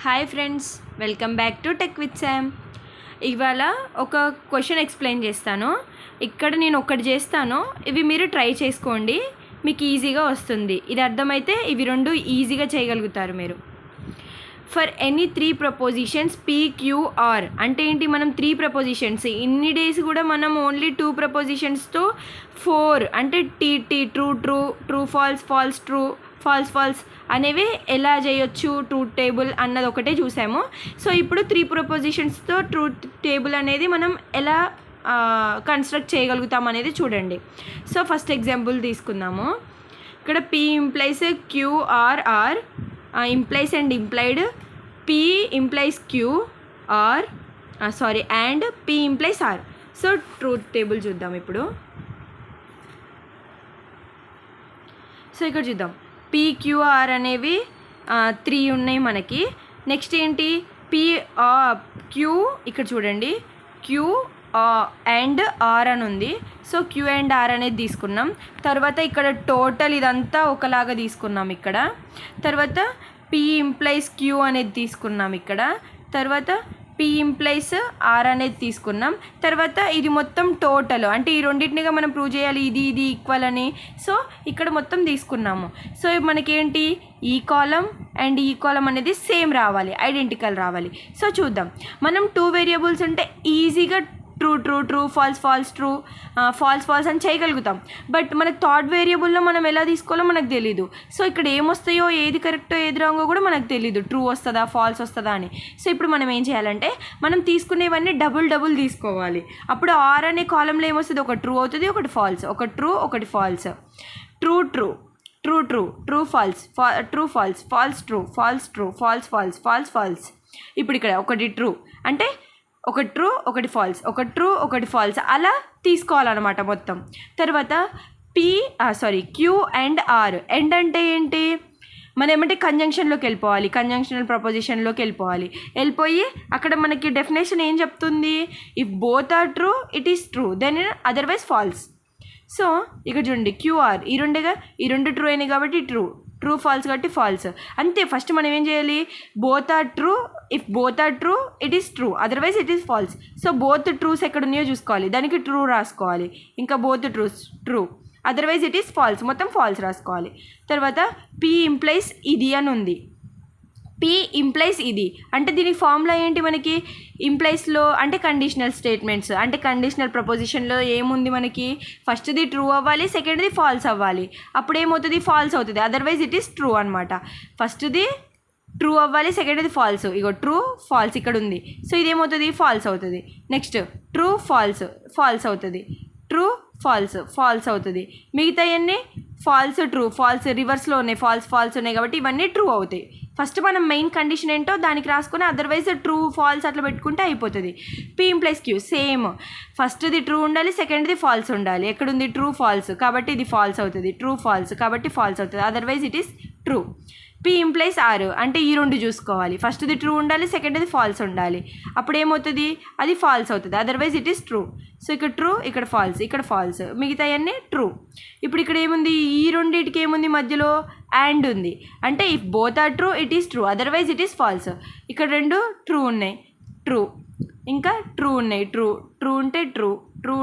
Hi friends, welcome back to tech with Sam. ఇవాళ ఒక question explain చేస్తాను. ఇక్కడ నేను ఒకటి చేస్తాను, ఇవి మీరు ట్రై చేసుకోండి, మీకు ఈజీగా వస్తుంది. ఇది అర్థమైతే ఇవి రెండు ఈజీగా చేయగలుగుతారు మీరు. ఫర్ ఎనీ 3 ప్రపోజిషన్స్ PQR అంటే ఏంటి? మనం 3 ప్రపోజిషన్స్ ఇన్ని డేస్ కూడా మనం ఓన్లీ 2 ప్రపోజిషన్స్తో 4 అంటే TT true true, true false, false true, false false అనేవి ఎలా చేయొచ్చు ట్రూత్ టేబుల్ అన్నది ఒకటే చూసాము. సో ఇప్పుడు 3 ప్రపోజిషన్స్తో ట్రూత్ టేబుల్ అనేది మనం ఎలా కన్స్ట్రక్ట్ చేయగలుగుతాం అనేది చూడండి. సో ఫస్ట్ ఎగ్జాంపుల్ తీసుకుందాము. ఇక్కడ P implies QRR implies and implied, P implies Q or and P implies R. So truth table చూద్దాం ఇప్పుడు. సో ఇక్కడ చూద్దాం, PQR అనేవి 3 ఉన్నాయి మనకి. నెక్స్ట్ ఏంటి? Q ఇక్కడ చూడండి, Q అండ్ ఆర్ అని ఉంది. సో Q అండ్ ఆర్ అనేది తీసుకున్నాం. తర్వాత ఇక్కడ టోటల్ ఇదంతా ఒకలాగా తీసుకున్నాం ఇక్కడ. తర్వాత P ఇంప్లైస్ Q అనేది తీసుకున్నాం ఇక్కడ. తర్వాత P ఇంప్లైస్ ఆర్ అనేది తీసుకున్నాం. తర్వాత ఇది మొత్తం టోటల్ అంటే ఈ రెండింటినిగా మనం ప్రూవ్ చేయాలి, ఇది ఇది ఈక్వల్ అని. సో ఇక్కడ మొత్తం తీసుకున్నాము. సో మనకేంటి? ఈ కాలం అండ్ ఈ కాలం అనేది సేమ్ రావాలి, ఐడెంటికల్ రావాలి. సో చూద్దాం, మనం 2 వేరియబుల్స్ అంటే ఈజీగా true true true, false false, true false false అని చేయగలుగుతాం. బట్ మన థర్డ్ వేరియబుల్లో మనం ఎలా తీసుకోవాలో మనకు తెలీదు. సో ఇక్కడ ఏమొస్తాయో, ఏది కరెక్టో ఏది రాంగో కూడా మనకు తెలీదు, ట్రూ వస్తుందా ఫాల్స్ వస్తుందా అని. సో ఇప్పుడు మనం ఏం చేయాలంటే, మనం తీసుకునేవన్నీ డబుల్ తీసుకోవాలి. అప్పుడు ఆర్ అనే కాలంలో ఏమొస్తుంది? ఒక ట్రూ అవుతుంది, ఒకటి ఫాల్స్, ఒక ట్రూ ఒకటి false. True true, true true, true false, true false, false true, false true, false false, false false. ఇప్పుడు ఇక్కడ ఒకటి ట్రూ అంటే ఒక ట్రూ ఒకటి ఫాల్స్, ఒక ట్రూ ఒకటి ఫాల్స్, అలా తీసుకోవాలన్నమాట మొత్తం. తర్వాత Q అండ్ ఆర్. ఎండ్ అంటే ఏంటి? మనం ఏమంటే కంజంక్షన్లోకి వెళ్ళిపోవాలి, కంజంక్షనల్ ప్రపోజిషన్లోకి వెళ్ళిపోయి అక్కడ మనకి డెఫినేషన్ ఏం చెప్తుంది? If both are true it is true, then otherwise false. So ఇక్కడ చూడండి, QR ఈ రెండుగా, ఈ రెండు ట్రూ అయినాయి కాబట్టి ట్రూ ఫాల్స్ కాబట్టి ఫాల్స్. అంతే. ఫస్ట్ మనం ఏం చేయాలి? Both are true, if both are true it is true, otherwise it is false. So both trues ఎక్కడ ఉన్నాయో చూసుకోవాలి, దానికి ట్రూ రాసుకోవాలి. ఇంకా both trues true, otherwise it is false, మొత్తం ఫాల్స్ రాసుకోవాలి. తర్వాత P ఇంప్లైస్ ఇది అని ఉంది. P ఇంప్లైస్ ఇది అంటే దీనికి ఫార్ములా ఏంటి మనకి? ఇంప్లైస్లో అంటే కండిషనల్ స్టేట్మెంట్స్ అంటే కండిషనల్ ప్రపోజిషన్లో ఏముంది మనకి? ఫస్ట్ది ట్రూ అవ్వాలి, సెకండ్ది ఫాల్స్ అవ్వాలి. అప్పుడు ఏమవుతుంది? ఫాల్స్ అవుతుంది, అదర్వైజ్ ఇట్ ఈస్ ట్రూ అనమాట. ఫస్ట్ది ట్రూ అవ్వాలి, సెకండ్ది ఫాల్స్. ఇగో ట్రూ ఫాల్స్ ఇక్కడ ఉంది. సో ఇదేమవుతుంది? ఫాల్స్ అవుతుంది. నెక్స్ట్ ట్రూ ఫాల్స్ అవుతుంది, ట్రూ ఫాల్స్ అవుతుంది. మిగతా అన్నీ ఫాల్స్ ట్రూ, ఫాల్స్ రివర్స్లో ఉన్నాయి, ఫాల్స్ ఉన్నాయి కాబట్టి ఇవన్నీ ట్రూ అవుతాయి. ఫస్ట్ మనం మెయిన్ కండిషన్ ఏంటో దానికి రాసుకొని అదర్వైజ్ ట్రూ ఫాల్స్ అట్లా పెట్టుకుంటే అయిపోతుంది. P ఇంప్లైస్ Q సేమ్, ఫస్ట్ది ట్రూ ఉండాలి, సెకండ్ది ఫాల్స్ ఉండాలి. ఎక్కడుంది? ట్రూ ఫాల్స్ కాబట్టి ఇది ఫాల్స్ అవుతుంది, ట్రూ ఫాల్స్ కాబట్టి ఫాల్స్ అవుతుంది, otherwise it is true. P implies R అంటే ఈ రెండు చూసుకోవాలి, ఫస్ట్ది ట్రూ ఉండాలి, సెకండ్ది ఫాల్స్ ఉండాలి. అప్పుడు ఏమవుతుంది? అది ఫాల్స్ అవుతుంది, otherwise it is true. So ఇక్కడ ట్రూ, ఇక్కడ ఫాల్స్, మిగతా అన్నీ ట్రూ. ఇప్పుడు ఇక్కడ ఏముంది? ఈ రెండింటికి ఏముంది? మధ్యలో అండ్ ఉంది. అంటే if both are true it is true, otherwise it is false. ఇక్కడ రెండు ట్రూ ఉన్నాయి, ట్రూ ఇంకా ట్రూ ఉన్నాయి, ట్రూ ఉంటే ట్రూ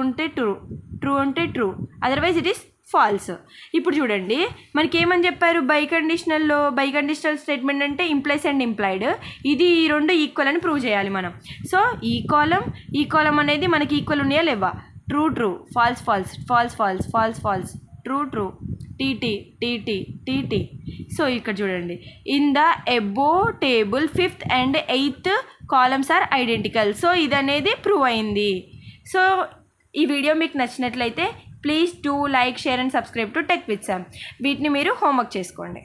ఉంటే true, otherwise it is falls. ఇప్పుడు చూడండి, మనకి ఏమని చెప్పారు? బై కండిషనల్ స్టేట్మెంట్ అంటే ఇంప్లైస్ అండ్ ఇంప్లాయిడ్, ఇది ఈ రెండు ఈక్వల్ అని ప్రూవ్ చేయాలి మనం. సో ఈ కాలం అనేది మనకి ఈక్వల్ ఉన్నాయా లేవా? True false, true TT. So ఇక్కడ చూడండి, in the above table 5th and 8th columns are identical. So ఇది అనేది ప్రూవ్ అయింది. సో ఈ వీడియో మీకు నచ్చినట్లయితే please do like, share and subscribe to tech with Sam. వీటిని మీరు హోంవర్క్ చేసుకోండి.